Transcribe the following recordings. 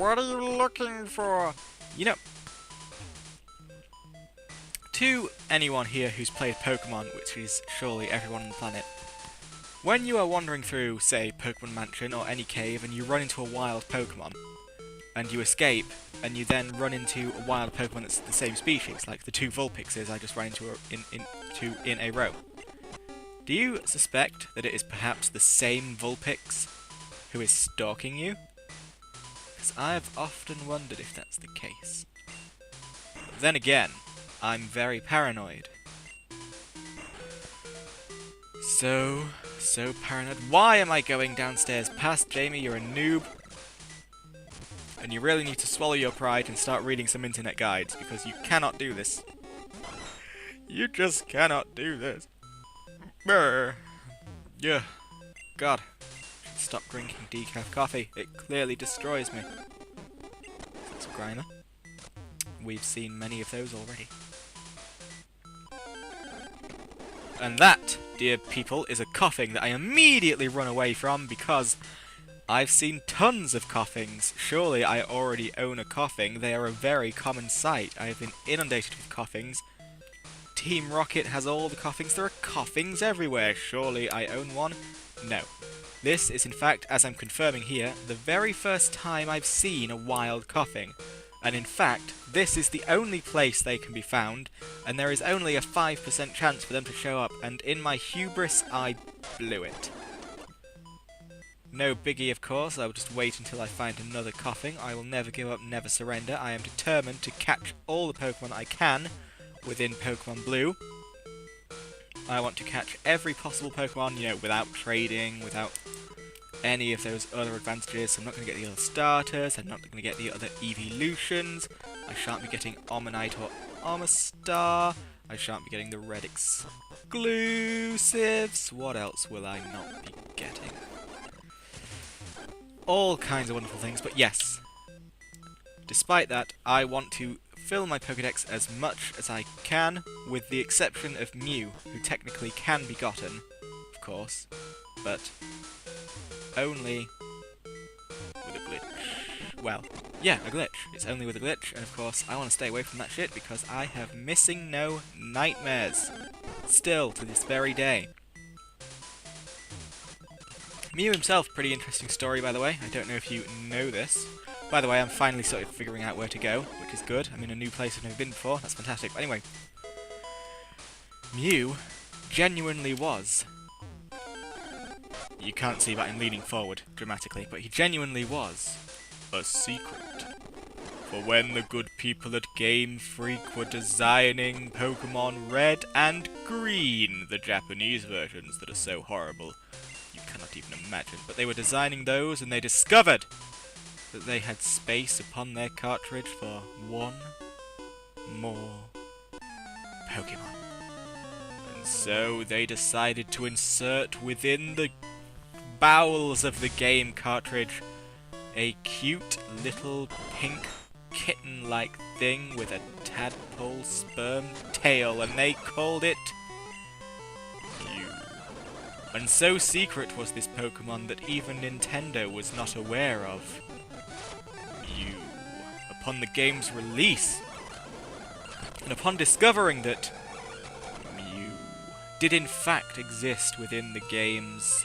What are you looking for? You know, to anyone here who's played Pokemon, which is surely everyone on the planet, when you are wandering through, say, Pokémon Mansion or any cave and you run into a wild Pokemon, and you escape, and you then run into a wild Pokemon that's the same species, like the 2 Vulpixes I just ran into in a row, do you suspect that it is perhaps the same Vulpix who is stalking you? Because I've often wondered if that's the case. Then again, I'm very paranoid. So paranoid. Why am I going downstairs past Jamie? You're a noob. And you really need to swallow your pride and start reading some internet guides, because you cannot do this. You just cannot do this. Brr. Yeah. God. I should stop drinking decaf coffee. It clearly destroys me. That's a Grimer. We've seen many of those already. And that, dear people, is a coughing that I immediately run away from because I've seen tons of coughings. Surely I already own a coughing. They are a very common sight. I have been inundated with coughings. Team Rocket has all the coughings. There are coughings everywhere. Surely I own one? No. This is, in fact, as I'm confirming here, the very first time I've seen a wild coughing. And in fact, this is the only place they can be found, and there is only a 5% chance for them to show up, and in my hubris, I blew it. No biggie, of course. I will just wait until I find another coughing. I will never give up, never surrender. I am determined to catch all the Pokemon I can within Pokemon Blue. I want to catch every possible Pokemon, you know, without trading, without any of those other advantages. I'm not going to get the other starters, I'm not going to get the other evolutions, I shan't be getting Omanyte or Omastar, I shan't be getting the red exclusives. What else will I not be getting? All kinds of wonderful things, but yes. Despite that, I want to fill my Pokédex as much as I can, with the exception of Mew, who technically can be gotten, of course, but only with a glitch. Well, yeah, a glitch. It's only with a glitch, and of course I want to stay away from that shit because I have missing no nightmares. Still, to this very day. Mew himself, pretty interesting story, by the way. I don't know if you know this. By the way, I'm finally sort of figuring out where to go, which is good. I'm in a new place I've never been before. That's fantastic. But anyway, Mew genuinely was... You can't see, but I'm leaning forward dramatically. But he genuinely was a secret. For when the good people at Game Freak were designing Pokémon Red and Green, the Japanese versions that are so horrible, you cannot even imagine. But they were designing those and they discovered that they had space upon their cartridge for one more Pokémon. And so they decided to insert within the bowels of the game cartridge a cute little pink kitten-like thing with a tadpole sperm tail, and they called it Mew. And so secret was this Pokemon that even Nintendo was not aware of Mew. Upon the game's release, and upon discovering that Mew did in fact exist within the game's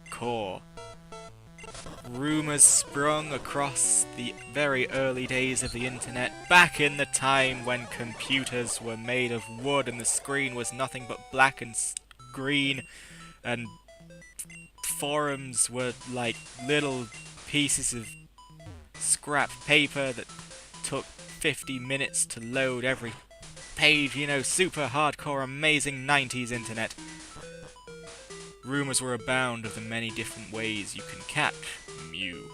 core, rumours sprung across the very early days of the internet, back in the time when computers were made of wood and the screen was nothing but black and green, and forums were like little pieces of scrap paper that took 50 minutes to load every page, you know, super hardcore, amazing 90s internet. Rumours were abound of the many different ways you can catch Mew.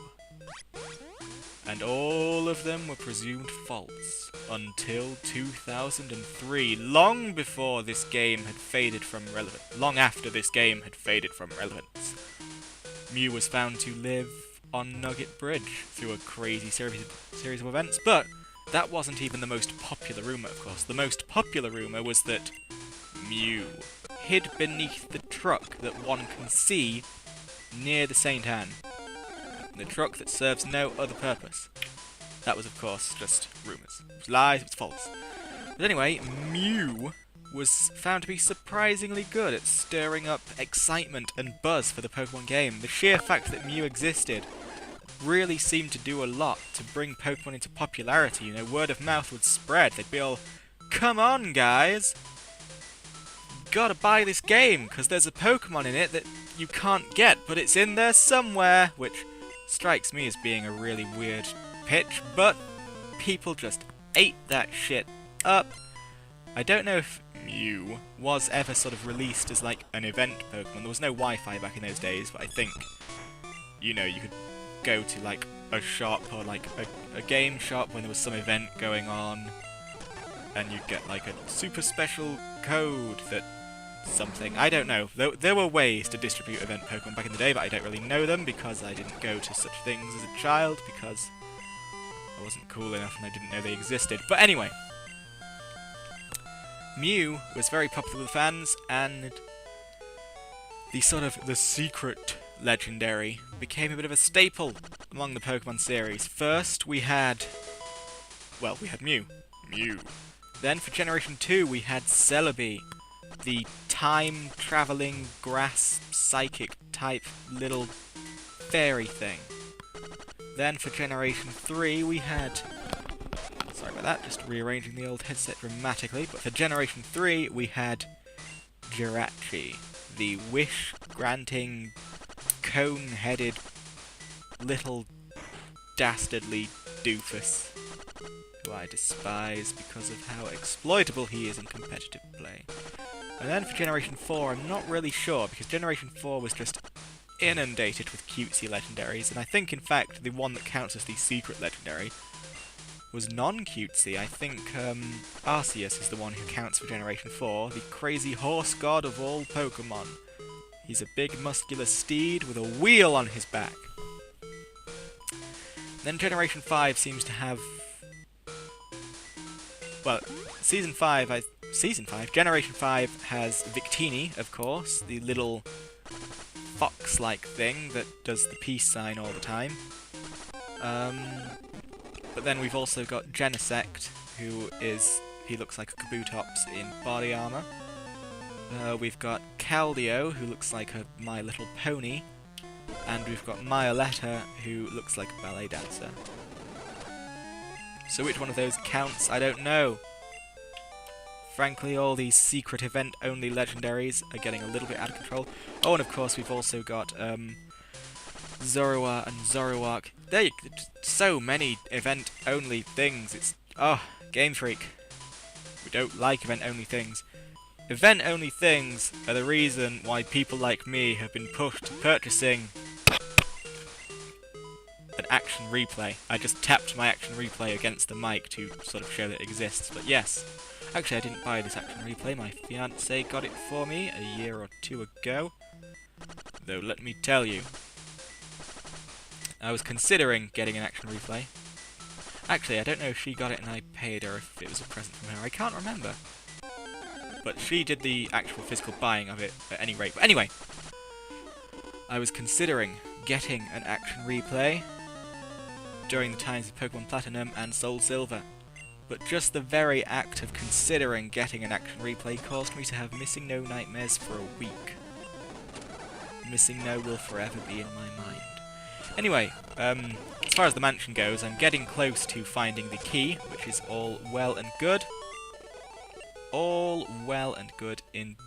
And all of them were presumed false until 2003, long before this game had faded from relevance. Long after this game had faded from relevance. Mew was found to live on Nugget Bridge through a crazy series of events, but that wasn't even the most popular rumour, of course. The most popular rumour was that Mew hid beneath the truck that one can see near the St. Anne. in a truck that serves no other purpose. That was, of course, just rumours. It was lies, it was false. But anyway, Mew was found to be surprisingly good at stirring up excitement and buzz for the Pokemon game. The sheer fact that Mew existed really seemed to do a lot to bring Pokemon into popularity. You know, word of mouth would spread. They'd be all, "Come on, guys! Gotta buy this game, because there's a Pokemon in it that you can't get, but it's in there somewhere," which strikes me as being a really weird pitch, but people just ate that shit up. I don't know if Mew was ever sort of released as like an event Pokemon. There was no Wi-Fi back in those days, but I think, you know, you could go to like a shop or like a game shop when there was some event going on, and you'd get like a super special code that something. I don't know. There were ways to distribute event Pokemon back in the day, but I don't really know them because I didn't go to such things as a child because I wasn't cool enough and I didn't know they existed. But anyway, Mew was very popular with fans, and the secret legendary became a bit of a staple among the Pokemon series. First, we had Mew. Then for Generation 2, we had Celebi, the time-traveling grass psychic type little fairy thing. Then for Generation 3, we had... Sorry about that, just rearranging the old headset dramatically. But for Generation 3, we had Jirachi, the wish-granting, cone-headed, little dastardly doofus, who I despise because of how exploitable he is in competitive play. And then for Generation 4, I'm not really sure, because Generation 4 was just inundated with cutesy legendaries, and I think, in fact, the one that counts as the secret legendary was non-cutesy. I think Arceus is the one who counts for Generation 4, the crazy horse god of all Pokemon. He's a big muscular steed with a wheel on his back. Then Generation 5 seems to have... Well, Generation 5 has Victini, of course, the little fox-like thing that does the peace sign all the time. But then we've also got Genesect, he looks like a Kabutops in body armor. We've got Keldeo, who looks like a My Little Pony, and we've got Violetta, who looks like a ballet dancer. So which one of those counts? I don't know. Frankly, all these secret event-only legendaries are getting a little bit out of control. Oh, and of course we've also got Zorua and Zoroark. There, so many event-only things. It's Game Freak. We don't like event-only things. Event-only things are the reason why people like me have been pushed to purchasing an action replay. I just tapped my action replay against the mic to sort of show that it exists. But yes, actually I didn't buy this action replay. My fiancé got it for me a year or two ago. Though let me tell you, I was considering getting an action replay. Actually, I don't know if she got it and I paid her, if it was a present from her. I can't remember. But she did the actual physical buying of it at any rate. But anyway, I was considering getting an action replay during the times of Pokemon Platinum and Soul Silver. But just the very act of considering getting an action replay caused me to have Missing No nightmares for a week. Missing No will forever be in my mind. Anyway, as far as the mansion goes, I'm getting close to finding the key, which is all well and good. All well and good indeed.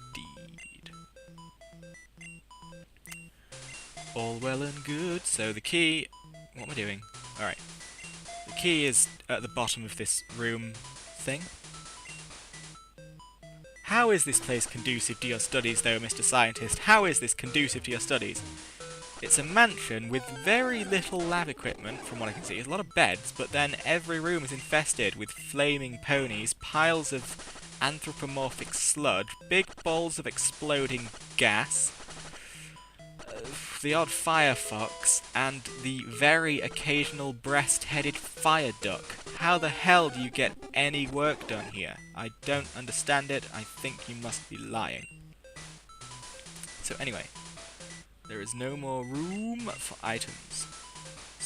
All well and good. So the key... What am I doing? Alright. The key is at the bottom of this room thing. How is this place conducive to your studies, though, Mr. Scientist? How is this conducive to your studies? It's a mansion with very little lab equipment, from what I can see. There's a lot of beds, but then every room is infested with flaming ponies, piles of anthropomorphic sludge, big balls of exploding gas, the odd firefox, and the very occasional breast-headed fire duck. How the hell do you get any work done here? I don't understand it. I think you must be lying. So anyway, there is no more room for items.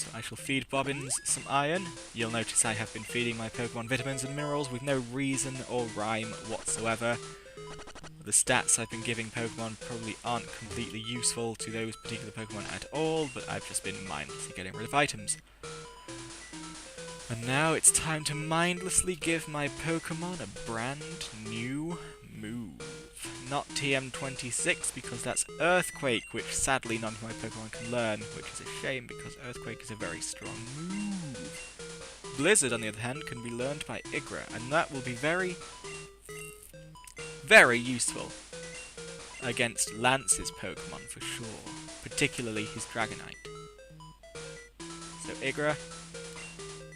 So I shall feed Bobbins some iron. You'll notice I have been feeding my Pokemon vitamins and minerals with no reason or rhyme whatsoever. The stats I've been giving Pokemon probably aren't completely useful to those particular Pokemon at all, but I've just been mindlessly getting rid of items. And now it's time to mindlessly give my Pokemon a brand new move. Not TM26, because that's Earthquake, which sadly none of my Pokemon can learn, which is a shame because Earthquake is a very strong move. Blizzard, on the other hand, can be learned by Igra, and that will be very, very useful against Lance's Pokemon for sure, particularly his Dragonite. So Igra,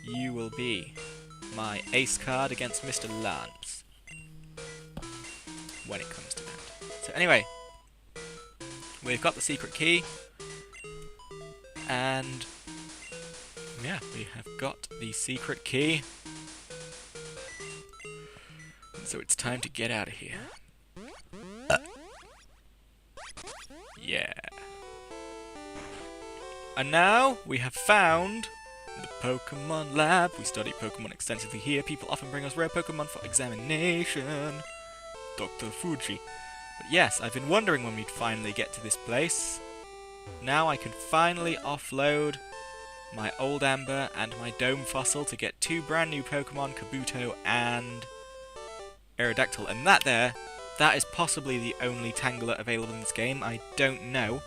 you will be my ace card against Mr. Lance when it comes to that. So anyway, we've got the secret key, and yeah, we have got the secret key. And so it's time to get out of here. Yeah. And now we have found the Pokemon Lab. We study Pokemon extensively here. People often bring us rare Pokemon for examination. Dr. Fuji. But yes, I've been wondering when we'd finally get to this place. Now I can finally offload my Old Amber and my Dome Fossil to get two brand new Pokemon, Kabuto and Aerodactyl. And that is possibly the only Tangler available in this game. I don't know.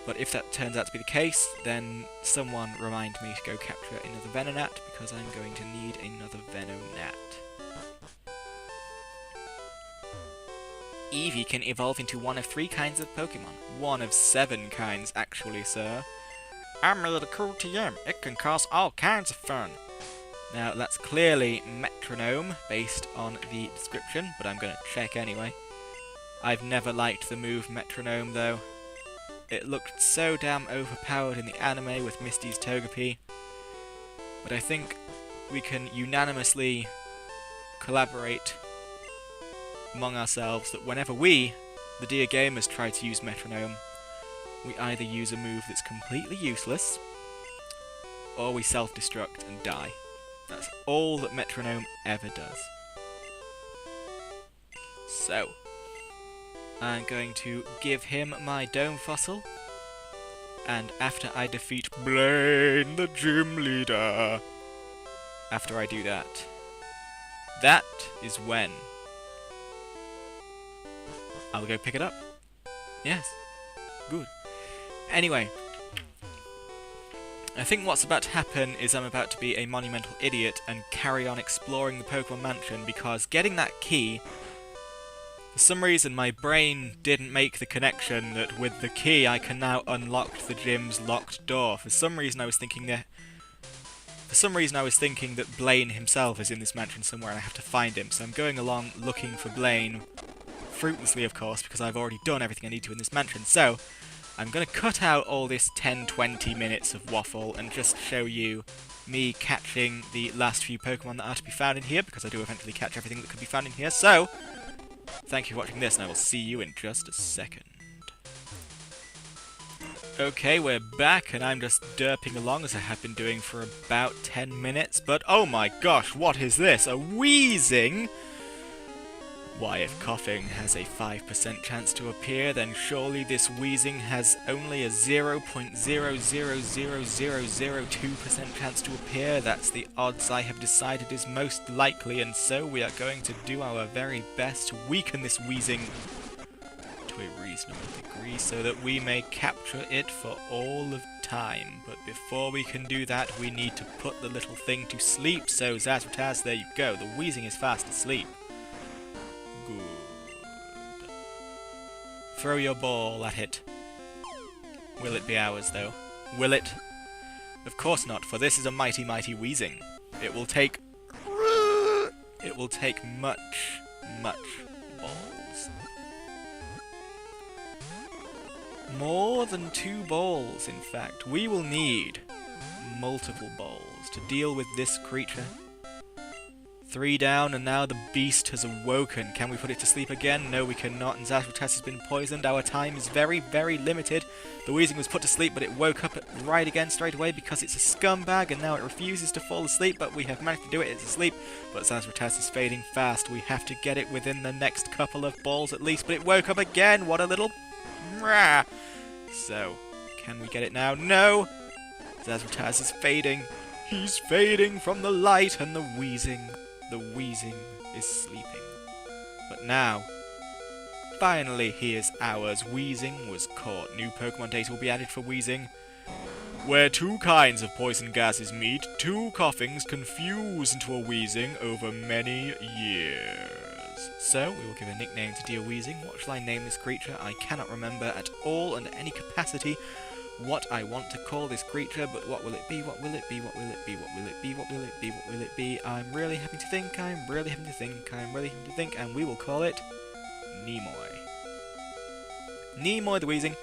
But if that turns out to be the case, then someone remind me to go capture another Venonat, because I'm going to need another Venonat. Eevee can evolve into one of 3 kinds of Pokemon. One of 7 kinds, actually, sir. I made a cool TM. It can cause all kinds of fun. Now, that's clearly Metronome, based on the description, but I'm going to check anyway. I've never liked the move Metronome, though. It looked so damn overpowered in the anime with Misty's Togepi. But I think we can unanimously collaborate among ourselves that whenever we, the dear gamers, try to use Metronome, we either use a move that's completely useless, or we self-destruct and die. That's all that Metronome ever does. So, I'm going to give him my Dome Fossil, and after I defeat Blaine, the gym leader, after I do that, that is when I'll go pick it up. Yes. Good. Anyway, I think what's about to happen is I'm about to be a monumental idiot and carry on exploring the Pokémon Mansion, because getting that key, for some reason my brain didn't make the connection that with the key I can now unlock the gym's locked door. For some reason I was thinking that Blaine himself is in this mansion somewhere and I have to find him. So I'm going along looking for Blaine, fruitlessly of course, because I've already done everything I need to in this mansion. So I'm going to cut out all this 10-20 minutes of waffle and just show you me catching the last few Pokemon that are to be found in here, because I do eventually catch everything that could be found in here. So, thank you for watching this, and I will see you in just a second. Okay, we're back, and I'm just derping along as I have been doing for about 10 minutes, but oh my gosh, what is this? A wheezing? Why, if coughing has a 5% chance to appear, then surely this wheezing has only a 0.0000002% chance to appear. That's the odds I have decided is most likely, and so we are going to do our very best to weaken this wheezing to a reasonable degree so that we may capture it for all of time. But before we can do that, we need to put the little thing to sleep, so Zazrataz, there you go. The wheezing is fast asleep. Good. Throw your ball at it. Will it be ours, though? Will it? Of course not, for this is a mighty, mighty wheezing. It will take much, much balls. More than 2 balls, in fact. We will need multiple balls to deal with this creature. 3 down, and now the beast has awoken. Can we put it to sleep again? No, we cannot, and Zazratas has been poisoned. Our time is very, very limited. The Weezing was put to sleep, but it woke up right again straight away because it's a scumbag, and now it refuses to fall asleep, but we have managed to do it. It's asleep, but Zazratas is fading fast. We have to get it within the next couple of balls at least, but it woke up again. What a little... Rah! So, can we get it now? No! Zazratas is fading. He's fading from the light, and the Weezing is sleeping. But now, finally, he is ours. Weezing was caught. New Pokemon data will be added for Weezing. Where 2 kinds of poison gases meet, 2 coughings confuse into a Weezing over many years. So, we will give a nickname to dear Weezing. What shall I name this creature? I cannot remember at all under any capacity what I want to call this creature, but what will it be? What will it be? What will it be? What will it be? What will it be? What will it be? I'm really having to think, I'm really having to think, and we will call it Nimoy. Nimoy the Weezing.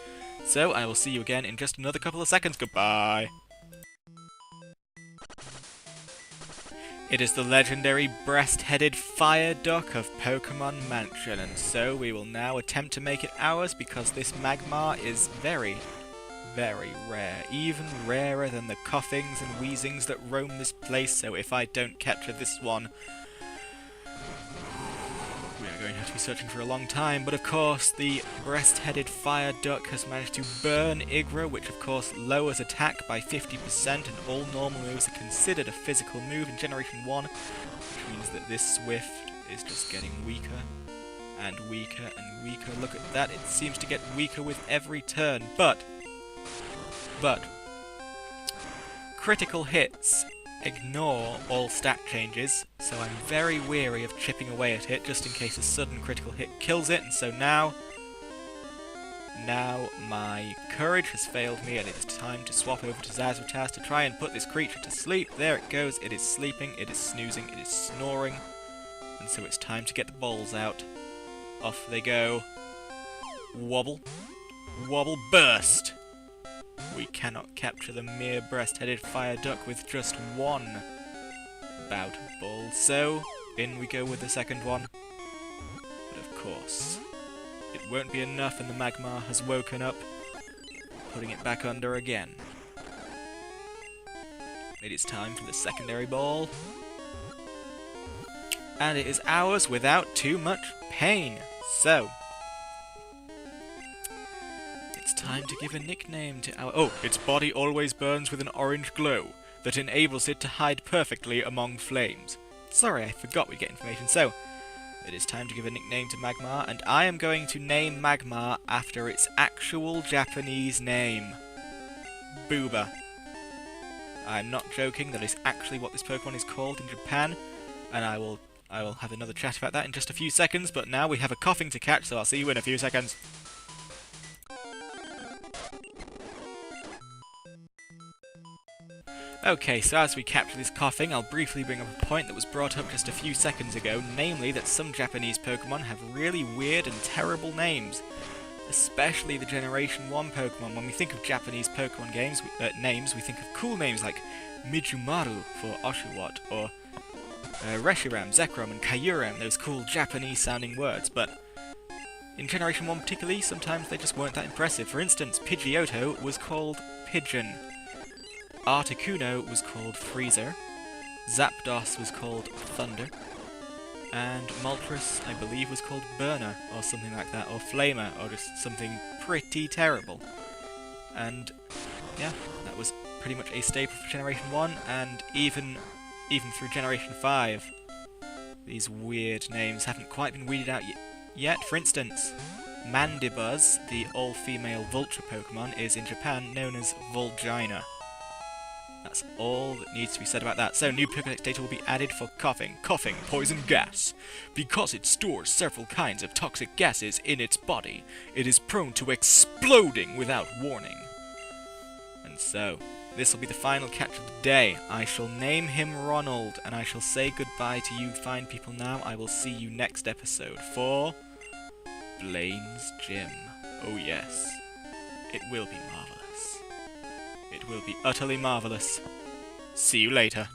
So, I will see you again in just another couple of seconds. Goodbye! It is the legendary breast-headed fire duck of Pokémon Mansion, and so we will now attempt to make it ours because this Magmar is very, very rare, even rarer than the coughings and Weezings that roam this place, so if I don't capture this one, we are going to have to be searching for a long time. But of course, the breast-headed fire duck has managed to burn Igra, which of course lowers attack by 50%, and all normal moves are considered a physical move in Generation 1, which means that this Swift is just getting weaker and weaker and weaker. Look at that, it seems to get weaker with every turn, but critical hits ignore all stat changes, so I'm very wary of chipping away at it just in case a sudden critical hit kills it, and so now my courage has failed me and it's time to swap over to Zazratas to try and put this creature to sleep. There it goes, it is sleeping, it is snoozing, it is snoring, and so it's time to get the balls out. Off they go. Wobble. Wobble, burst! We cannot capture the mere breast-headed fire duck with just one bout of balls, so in we go with the second one. But of course, it won't be enough and the Magmar has woken up, putting it back under again. It is time for the secondary ball, and it is ours without too much pain. So, time to give a nickname to our... Oh, its body always burns with an orange glow that enables it to hide perfectly among flames. Sorry, I forgot we get information. So, it is time to give a nickname to Magmar, and I am going to name Magmar after its actual Japanese name. Booba. I'm not joking, that is actually what this Pokemon is called in Japan, and I will have another chat about that in just a few seconds, but now we have a coughing to catch, so I'll see you in a few seconds. Okay, so as we capture this coughing, I'll briefly bring up a point that was brought up just a few seconds ago, namely that some Japanese Pokemon have really weird and terrible names. Especially the Generation 1 Pokemon. When we think of Japanese Pokemon names, we think of cool names like Mijumaru for Oshawott, or Reshiram, Zekrom, and Kyurem, those cool Japanese-sounding words, but in Generation 1 particularly, sometimes they just weren't that impressive. For instance, Pidgeotto was called Pigeon. Articuno was called Freezer, Zapdos was called Thunder, and Moltres, I believe, was called Burner, or something like that, or Flamer, or just something pretty terrible. And, yeah, that was pretty much a staple for Generation 1, and even through Generation 5, these weird names haven't quite been weeded out yet. For instance, Mandibuzz, the all-female vulture Pokemon, is in Japan known as Volgina. That's all that needs to be said about that. So, new Pokédex data will be added for coughing. Coughing, poison gas. Because it stores several kinds of toxic gases in its body, it is prone to exploding without warning. And so, this will be the final catch of the day. I shall name him Ronald, and I shall say goodbye to you fine people now. I will see you next episode for Blaine's Gym. Oh yes, it will be marvellous. It will be utterly marvellous. See you later.